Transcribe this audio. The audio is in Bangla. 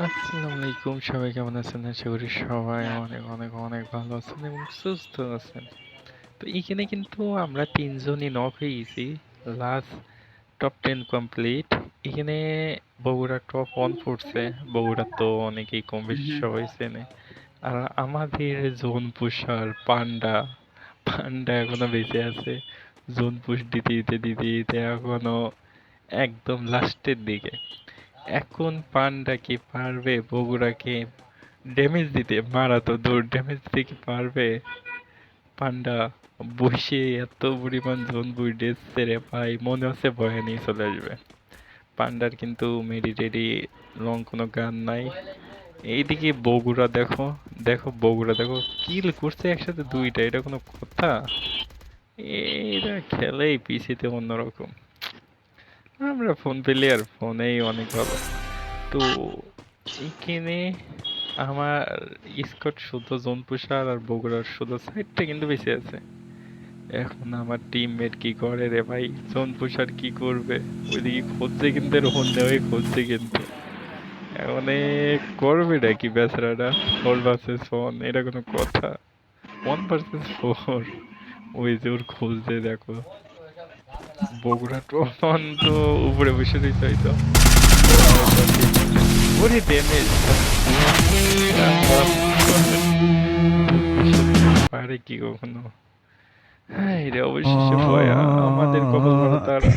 আসসালামু আলাইকুম, সবাই কেমন আছেন? আশা করি সবাই অনেক অনেক অনেক ভালো আছেন এবং সুস্থ আছেন। তো এখানে কিন্তু আমরা তিনজনই নক হয়ে গেছি। Last top 10 complete. এখানে বগুড়া টপ 1 পড়ছে। বগুড়া তো অনেকেই কম বেশি হুম, সবাই চেনে। আর আমাদের জোন পুষার পান্ডা, পান্ডা এখনো বেঁচে আছে। জোন পুশ দিতে এখনো একদম লাস্টের দিকে। এখন পান্ডা কি পারবে বগুড়াকে ড্যামেজ দিতে? মারা তো দূর, ড্যামেজ দিতে কি পারবে পান্ডা? বসে এত পরিমাণ জোন বুই দিচ্ছে রে ভাই, মনে হচ্ছে ভয়ে নিয়ে চলে আসবে। পান্ডার কিন্তু মেডি টেডি লং কোনো গান নাই। এইদিকে বগুড়া দেখো, বগুড়া দেখো কিল করছে একসাথে দুইটা, এটা কোনো কথা? এরা খেলেই পিসিতে অন্যরকম। আমরা ফোন পেলে আর ফোনেই অনেক ভালো। তো এইখানে আমার স্কট শুদ্ধ জোন পুষার আর বগুড়ার শুদ্ধ সাইডটা কিন্তু বেশি আছে। এখন আমার টিমমেট কি করে রে ভাই? জোন পুষার কি করবে? ওইদিকে খুঁজছে কিন্তু, রোহন দেওয়াই খুঁজছে কিন্তু। এখন করবে নাকি বেচারাটা? 4 ভার্সেস 1, এটা কোনো কথা? 1 ভার্সেস 4, ওই যে ওর খুঁজছে দেখো। বগুড়া টোন তো উপরে বসে রয়েছে হয়তো। হয়তো ঠিক আছে। ওরে ড্যামেজ! পারে কি কখনো? হ্যাঁ, রে অবশেষে পয়া। আমাদের কপাল ভালো তারা।